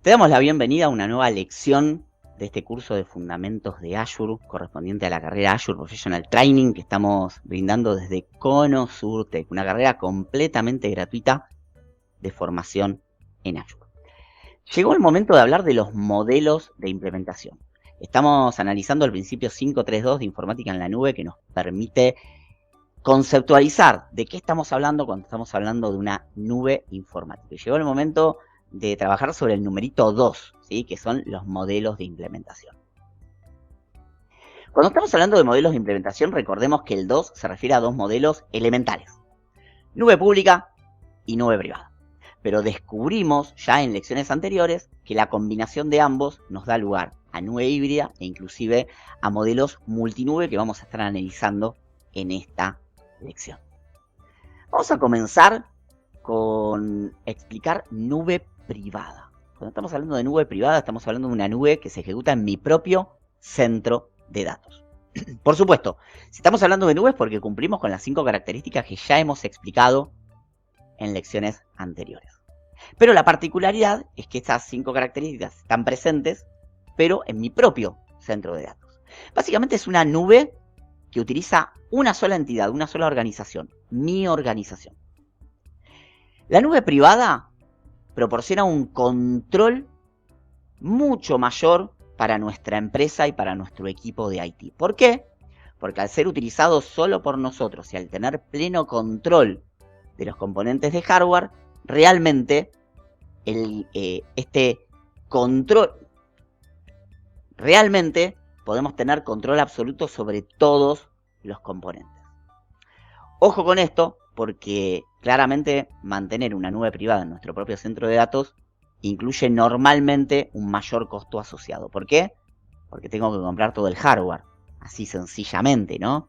Te damos la bienvenida a una nueva lección de este curso de Fundamentos de Azure, correspondiente a la carrera Azure Professional Training que estamos brindando desde Cono Sur Tech, una carrera completamente gratuita de formación en Azure. Llegó el momento de hablar de los modelos de implementación. Estamos analizando el principio 532 de informática en la nube, que nos permite conceptualizar de qué estamos hablando cuando estamos hablando de una nube informática. Y llegó el momento de trabajar sobre el numerito 2, ¿sí? Que son los modelos de implementación. Cuando estamos hablando de modelos de implementación, recordemos que el 2 se refiere a dos modelos elementales: nube pública y nube privada. Pero descubrimos ya en lecciones anteriores que la combinación de ambos nos da lugar a nube híbrida e inclusive a modelos multinube que vamos a estar analizando en esta lección. Vamos a comenzar con explicar nube privada. Cuando estamos hablando de nube privada, estamos hablando de una nube que se ejecuta en mi propio centro de datos. Por supuesto, si estamos hablando de nubes, porque cumplimos con las 5 características que ya hemos explicado en lecciones anteriores. Pero la particularidad es que estas 5 características están presentes, pero en mi propio centro de datos. Básicamente es una nube que utiliza una sola entidad, una sola organización, mi organización. La nube privada proporciona un control mucho mayor para nuestra empresa y para nuestro equipo de IT. ¿Por qué? Porque al ser utilizado solo por nosotros y al tener pleno control de los componentes de hardware, realmente realmente podemos tener control absoluto sobre todos los componentes. Ojo con esto, porque claramente mantener una nube privada en nuestro propio centro de datos incluye normalmente un mayor costo asociado. ¿Por qué? Porque tengo que comprar todo el hardware, así sencillamente, ¿no?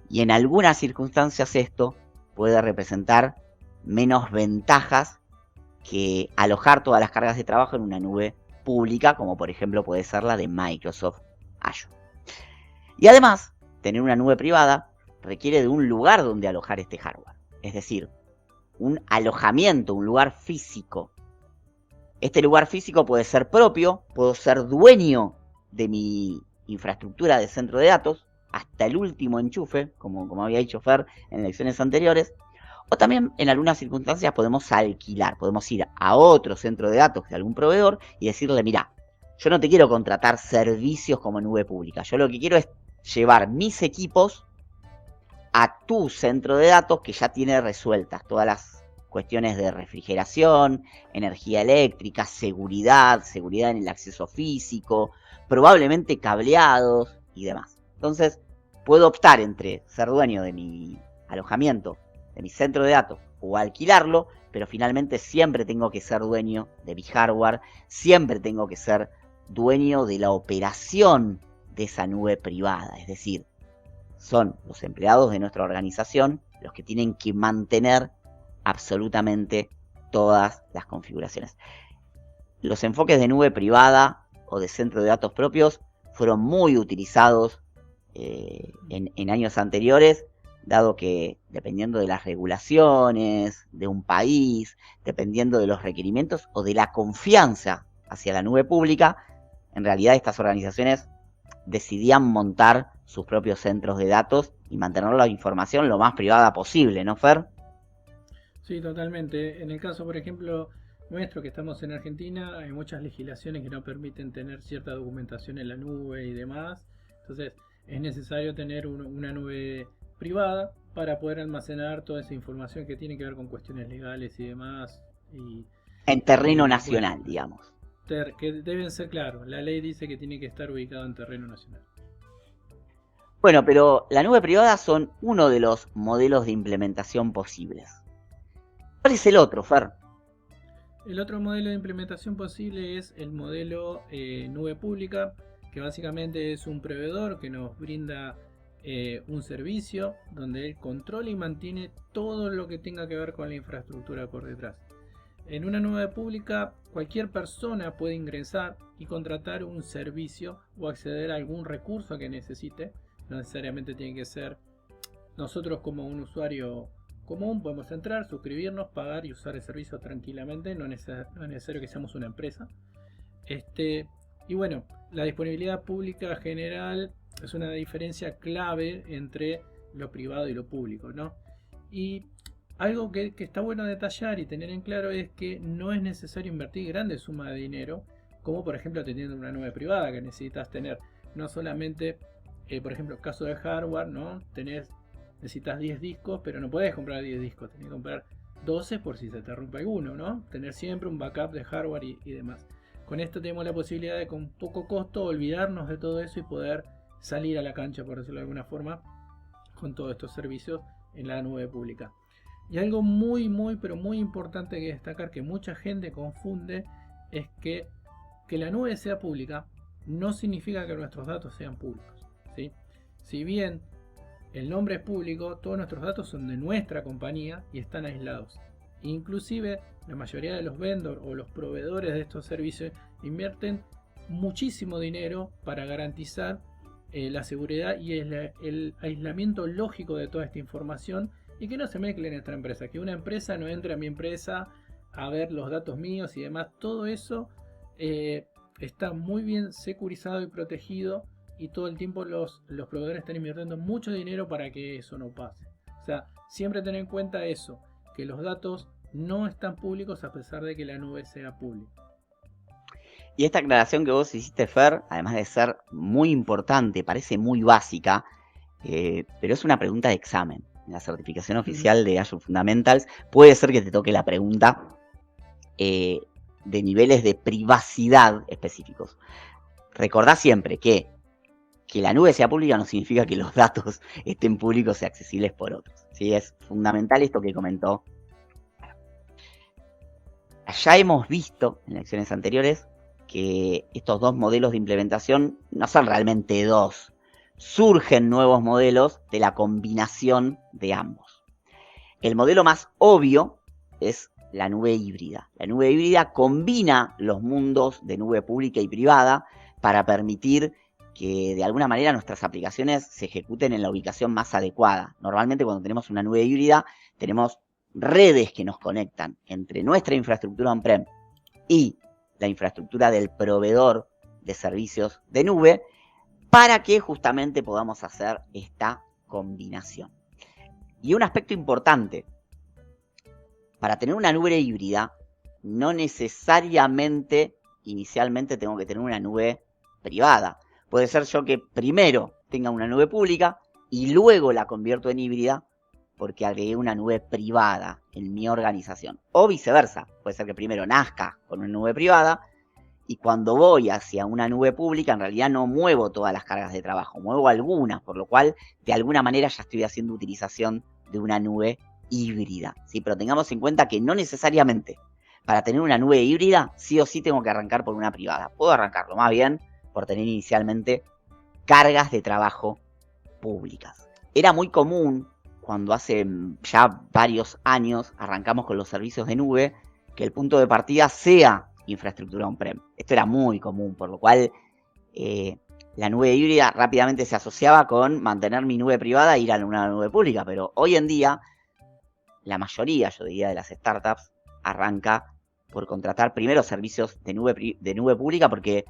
Y en algunas circunstancias esto puede representar menos ventajas que alojar todas las cargas de trabajo en una nube pública, como por ejemplo puede ser la de Microsoft Azure. Y además, tener una nube privada requiere de un lugar donde alojar este hardware, es decir, un alojamiento, un lugar físico. Este lugar físico puede ser propio, puedo ser dueño de mi infraestructura de centro de datos, hasta el último enchufe, como había dicho Fer en lecciones anteriores, o también en algunas circunstancias podemos alquilar, podemos ir a otro centro de datos de algún proveedor y decirle: mira, yo no te quiero contratar servicios como nube pública, yo lo que quiero es llevar mis equipos a tu centro de datos que ya tiene resueltas todas las cuestiones de refrigeración, energía eléctrica, seguridad en el acceso físico, probablemente cableados y demás. Entonces, puedo optar entre ser dueño de mi alojamiento, de mi centro de datos, o alquilarlo, pero finalmente siempre tengo que ser dueño de mi hardware, siempre tengo que ser dueño de la operación de esa nube privada. Es decir, son los empleados de nuestra organización los que tienen que mantener absolutamente todas las configuraciones. Los enfoques de nube privada o de centro de datos propios fueron muy utilizados en años anteriores, dado que dependiendo de las regulaciones de un país, dependiendo de los requerimientos o de la confianza hacia la nube pública, en realidad estas organizaciones decidían montar sus propios centros de datos y mantener la información lo más privada posible, ¿no, Fer? Sí, totalmente. En el caso, por ejemplo, nuestro, que estamos en Argentina, hay muchas legislaciones que no permiten tener cierta documentación en la nube y demás. Entonces, es necesario tener una nube privada para poder almacenar toda esa información que tiene que ver con cuestiones legales y demás. En terreno Bueno, nacional, digamos. que deben ser claros. La ley dice que tiene que estar ubicado en terreno nacional. Bueno, pero la nube privada son uno de los modelos de implementación posibles. ¿Cuál es el otro, Fer? El otro modelo de implementación posible es el modelo nube pública, que básicamente es un proveedor que nos brinda un servicio donde él controla y mantiene todo lo que tenga que ver con la infraestructura por detrás. En una nube pública, cualquier persona puede ingresar y contratar un servicio o acceder a algún recurso que necesite. No necesariamente tiene que ser nosotros como un usuario común, podemos entrar, suscribirnos, pagar y usar el servicio tranquilamente. No es necesario que seamos una empresa. Y bueno, la disponibilidad pública general es una diferencia clave entre lo privado y lo público, ¿no? Y algo que está bueno detallar y tener en claro es que no es necesario invertir grandes sumas de dinero, como por ejemplo teniendo una nube privada, que necesitas tener no solamente, por ejemplo, caso de hardware, ¿no? Necesitas 10 discos, pero no puedes comprar 10 discos, tenés que comprar 12 por si se te rompe alguno, ¿no? Tener siempre un backup de hardware y demás. Con esto tenemos la posibilidad de con poco costo olvidarnos de todo eso y poder salir a la cancha, por decirlo de alguna forma, con todos estos servicios en la nube pública. Y algo pero muy importante que destacar, que mucha gente confunde, es que la nube sea pública no significa que nuestros datos sean públicos, ¿sí? Si bien el nombre es público, todos nuestros datos son de nuestra compañía y están aislados. Inclusive la mayoría de los vendors o los proveedores de estos servicios invierten muchísimo dinero para garantizar la seguridad y el aislamiento lógico de toda esta información y que no se mezcle en nuestra empresa, que una empresa no entre a mi empresa a ver los datos míos y demás. Todo eso está muy bien securizado y protegido y todo el tiempo los proveedores están invirtiendo mucho dinero para que eso no pase. O sea, siempre tener en cuenta eso, que los datos no están públicos a pesar de que la nube sea pública. Y esta aclaración que vos hiciste, Fer, además de ser muy importante, parece muy básica, pero es una pregunta de examen. En la certificación oficial de Azure Fundamentals puede ser que te toque la pregunta de niveles de privacidad específicos. Recordá siempre que la nube sea pública no significa que los datos estén públicos y accesibles por otros, ¿sí? Es fundamental esto que comentó. Ya hemos visto en lecciones anteriores que estos dos modelos de implementación no son realmente dos. Surgen nuevos modelos de la combinación de ambos. El modelo más obvio es la nube híbrida. La nube híbrida combina los mundos de nube pública y privada para permitir que de alguna manera nuestras aplicaciones se ejecuten en la ubicación más adecuada. Normalmente cuando tenemos una nube híbrida tenemos redes que nos conectan entre nuestra infraestructura on-prem y la infraestructura del proveedor de servicios de nube para que justamente podamos hacer esta combinación. Y un aspecto importante, para tener una nube híbrida, no necesariamente inicialmente tengo que tener una nube privada. Puede ser yo que primero tenga una nube pública y luego la convierto en híbrida porque agregué una nube privada en mi organización. O viceversa, puede ser que primero nazca con una nube privada y cuando voy hacia una nube pública en realidad no muevo todas las cargas de trabajo, muevo algunas, por lo cual de alguna manera ya estoy haciendo utilización de una nube híbrida, ¿sí? Pero tengamos en cuenta que no necesariamente para tener una nube híbrida sí o sí tengo que arrancar por una privada. Puedo arrancarlo más bien por tener inicialmente cargas de trabajo públicas. Era muy común cuando hace ya varios años arrancamos con los servicios de nube, que el punto de partida sea infraestructura on-prem. Esto era muy común, por lo cual la nube híbrida rápidamente se asociaba con mantener mi nube privada e ir a una nube pública, pero hoy en día la mayoría, yo diría, de las startups arranca por contratar primero servicios de nube pública porque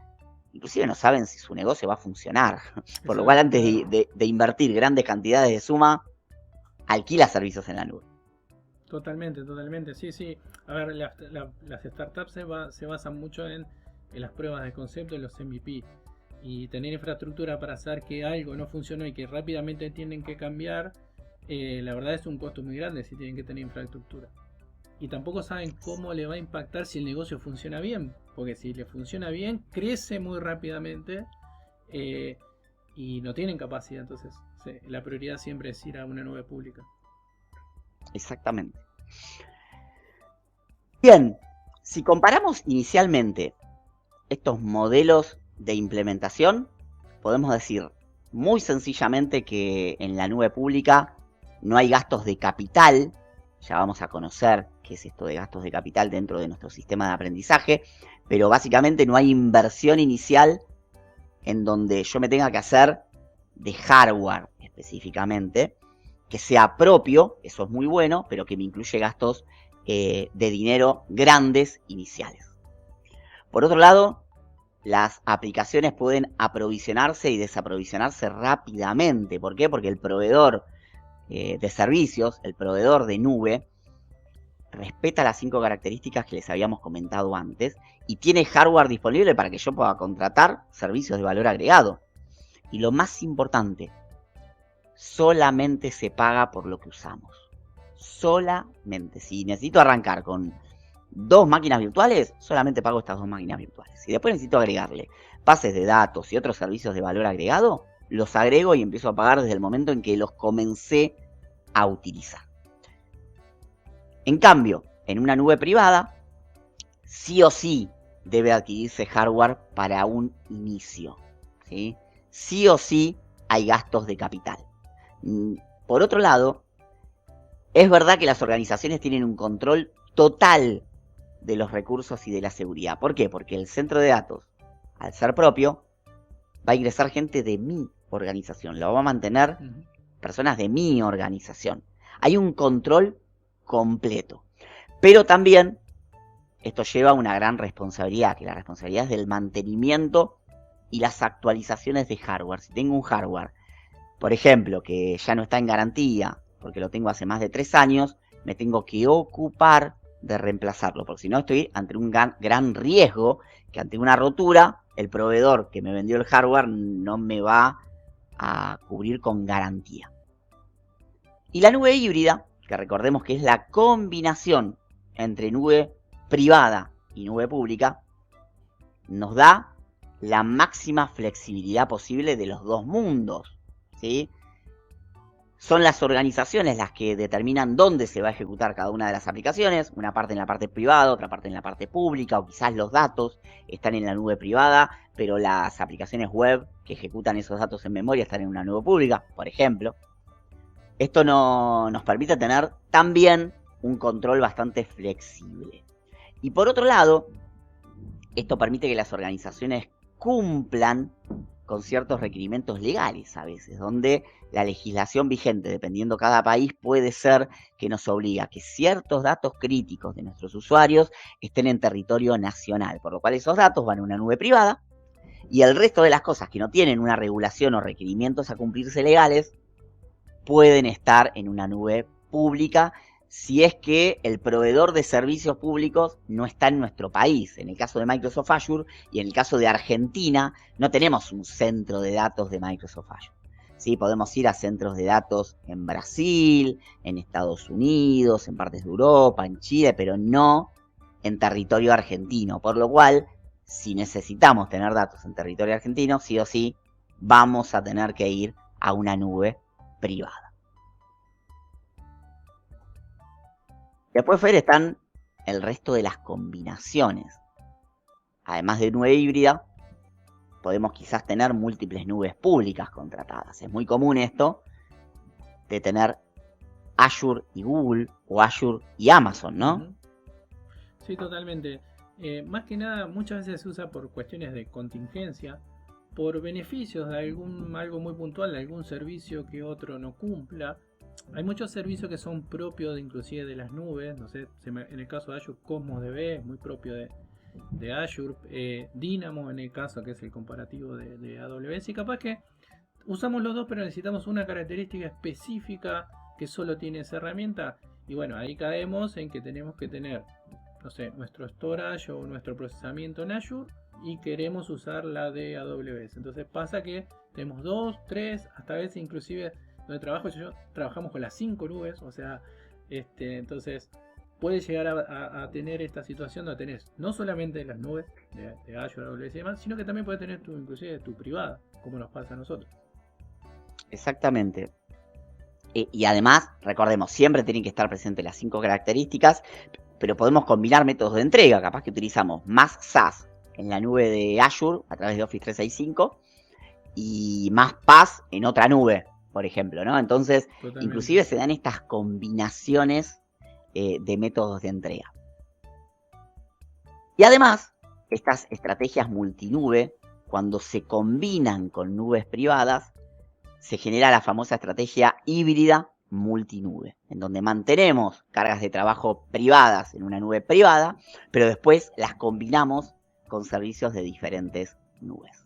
inclusive no saben si su negocio va a funcionar. Por lo cual antes de invertir grandes cantidades de suma, alquila servicios en la nube. Totalmente, sí. A ver, las startups se basan mucho en las pruebas de concepto, en los MVP. Y tener infraestructura para saber que algo no funcionó y que rápidamente tienen que cambiar, la verdad es un costo muy grande si tienen que tener infraestructura. Y tampoco saben cómo le va a impactar si el negocio funciona bien. Porque si le funciona bien, crece muy rápidamente y no tienen capacidad. Entonces, la prioridad siempre es ir a una nube pública. Exactamente. Bien, si comparamos inicialmente estos modelos de implementación, podemos decir muy sencillamente que en la nube pública no hay gastos de capital. Ya vamos a conocer qué es esto de gastos de capital dentro de nuestro sistema de aprendizaje, pero básicamente no hay inversión inicial en donde yo me tenga que hacer de hardware específicamente, que sea propio, eso es muy bueno, pero que me incluye gastos de dinero grandes iniciales. Por otro lado, las aplicaciones pueden aprovisionarse y desaprovisionarse rápidamente. ¿Por qué? Porque el proveedor de servicios, el proveedor de nube, respeta las 5 características que les habíamos comentado antes y tiene hardware disponible para que yo pueda contratar servicios de valor agregado. Y lo más importante, solamente se paga por lo que usamos. Solamente. Si necesito arrancar con 2 máquinas virtuales, solamente pago estas 2 máquinas virtuales. Si después necesito agregarle bases de datos y otros servicios de valor agregado, los agrego y empiezo a pagar desde el momento en que los comencé a utilizar. En cambio, en una nube privada, sí o sí debe adquirirse hardware para un inicio, ¿sí? Sí o sí hay gastos de capital. Por otro lado, es verdad que las organizaciones tienen un control total de los recursos y de la seguridad. ¿Por qué? Porque el centro de datos, al ser propio, va a ingresar gente de mi organización, lo va a mantener personas de mi organización. Hay un control completo. Pero también esto lleva a una gran responsabilidad, que la responsabilidad es del mantenimiento y las actualizaciones de hardware. Si tengo un hardware, por ejemplo, que ya no está en garantía, porque lo tengo hace más de 3 años, me tengo que ocupar de reemplazarlo, porque si no estoy ante un gran riesgo, que ante una rotura, el proveedor que me vendió el hardware no me va a cubrir con garantía. Y la nube híbrida, que recordemos que es la combinación entre nube privada y nube pública, nos da la máxima flexibilidad posible de los dos mundos, ¿sí? Son las organizaciones las que determinan dónde se va a ejecutar cada una de las aplicaciones, una parte en la parte privada, otra parte en la parte pública, o quizás los datos están en la nube privada, pero las aplicaciones web que ejecutan esos datos en memoria están en una nube pública, por ejemplo. Esto nos permite tener también un control bastante flexible. Y por otro lado, esto permite que las organizaciones cumplan con ciertos requerimientos legales a veces, donde la legislación vigente, dependiendo cada país, puede ser que nos obliga a que ciertos datos críticos de nuestros usuarios estén en territorio nacional, por lo cual esos datos van a una nube privada y el resto de las cosas que no tienen una regulación o requerimientos a cumplirse legales pueden estar en una nube pública si es que el proveedor de servicios públicos no está en nuestro país. En el caso de Microsoft Azure y en el caso de Argentina, no tenemos un centro de datos de Microsoft Azure. ¿Sí? Podemos ir a centros de datos en Brasil, en Estados Unidos, en partes de Europa, en Chile, pero no en territorio argentino. Por lo cual, si necesitamos tener datos en territorio argentino, sí o sí vamos a tener que ir a una nube privada. Después, Fer, están el resto de las combinaciones. Además de nube híbrida, podemos quizás tener múltiples nubes públicas contratadas. Es muy común esto de tener Azure y Google o Azure y Amazon, ¿no? Sí, totalmente. Más que nada, muchas veces se usa por cuestiones de contingencia, por beneficios de algo muy puntual, de algún servicio que otro no cumpla. Hay muchos servicios que son propios inclusive de las nubes, no sé, en el caso de Azure, Cosmos DB es muy propio de Azure, Dynamo en el caso que es el comparativo de AWS, y capaz que usamos los dos pero necesitamos una característica específica que solo tiene esa herramienta, y bueno, ahí caemos en que tenemos que tener, no sé, nuestro storage o nuestro procesamiento en Azure y queremos usar la de AWS. Entonces pasa que tenemos 2, 3, hasta a veces inclusive donde trabajo yo trabajamos con las 5 nubes, o sea, entonces puedes llegar a tener esta situación donde tenés no solamente las nubes de Azure, AWS y demás, sino que también puedes tener inclusive tu privada, como nos pasa a nosotros. Exactamente. Y además, recordemos, siempre tienen que estar presentes las 5 características, pero podemos combinar métodos de entrega. Capaz que utilizamos más SaaS en la nube de Azure a través de Office 365 y más PaaS en otra nube, por ejemplo, ¿no? Entonces, totalmente, inclusive se dan estas combinaciones de métodos de entrega. Y además, estas estrategias multinube, cuando se combinan con nubes privadas, se genera la famosa estrategia híbrida multinube, en donde mantenemos cargas de trabajo privadas en una nube privada, pero después las combinamos con servicios de diferentes nubes.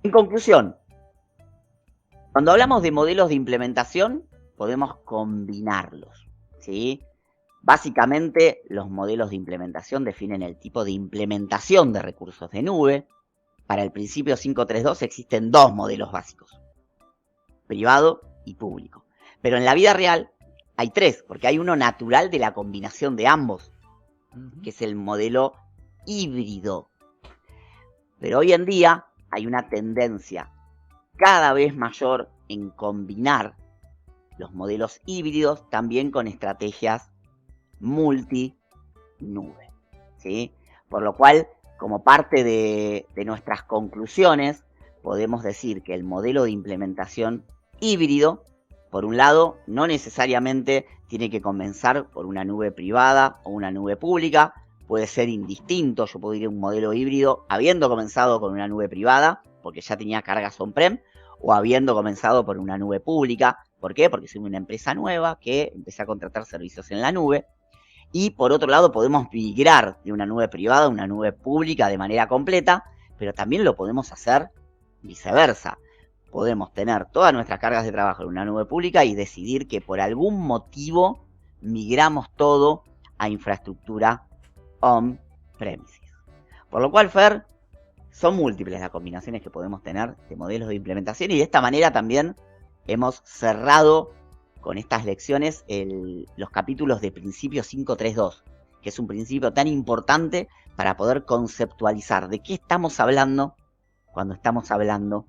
En conclusión, cuando hablamos de modelos de implementación, podemos combinarlos, ¿sí? Básicamente, los modelos de implementación definen el tipo de implementación de recursos de nube. Para el principio 532 existen dos modelos básicos, privado y público. Pero en la vida real hay tres, porque hay uno natural de la combinación de ambos, que es el modelo híbrido. Pero hoy en día hay una tendencia cada vez mayor en combinar los modelos híbridos también con estrategias multinube, ¿sí? Por lo cual, como parte de nuestras conclusiones, podemos decir que el modelo de implementación híbrido, por un lado, no necesariamente tiene que comenzar por una nube privada o una nube pública, puede ser indistinto. Yo puedo ir a un modelo híbrido habiendo comenzado con una nube privada, porque ya tenía cargas on-prem, o habiendo comenzado por una nube pública. ¿Por qué? Porque soy una empresa nueva que empecé a contratar servicios en la nube. Y por otro lado, podemos migrar de una nube privada a una nube pública de manera completa, pero también lo podemos hacer viceversa. Podemos tener todas nuestras cargas de trabajo en una nube pública y decidir que por algún motivo migramos todo a infraestructura on-premises. Por lo cual, Fer, son múltiples las combinaciones que podemos tener de modelos de implementación, y de esta manera también hemos cerrado con estas lecciones los capítulos de Principio 532, que es un principio tan importante para poder conceptualizar de qué estamos hablando cuando estamos hablando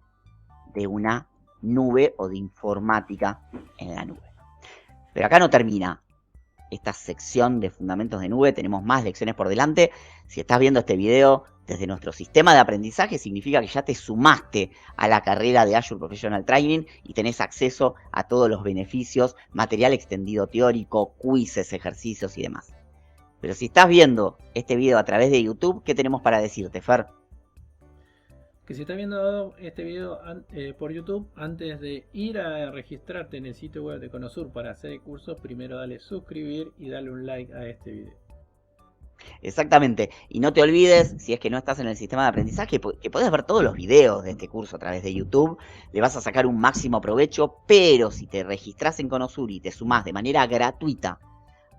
de una nube o de informática en la nube. Pero acá no termina esta sección de fundamentos de nube, tenemos más lecciones por delante. Si estás viendo este video desde nuestro sistema de aprendizaje, significa que ya te sumaste a la carrera de Azure Professional Training y tenés acceso a todos los beneficios, material extendido teórico, quizzes, ejercicios y demás. Pero si estás viendo este video a través de YouTube, ¿qué tenemos para decirte, Fer? Que si estás viendo este video por YouTube, antes de ir a registrarte en el sitio web de Conosur para hacer el curso, primero dale suscribir y dale un like a este video. Exactamente, y no te olvides, si es que no estás en el sistema de aprendizaje, que podés ver todos los videos de este curso a través de YouTube, le vas a sacar un máximo provecho, pero si te registras en Conosur y te sumás de manera gratuita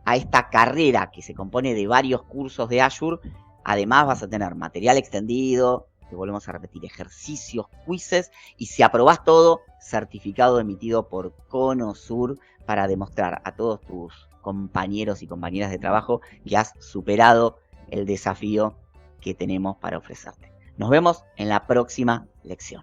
a esta carrera que se compone de varios cursos de Azure, además vas a tener material extendido, te volvemos a repetir, ejercicios, quizzes, y si aprobás todo, certificado emitido por Conosur para demostrar a todos tus compañeros y compañeras de trabajo que has superado el desafío que tenemos para ofrecerte. Nos vemos en la próxima lección.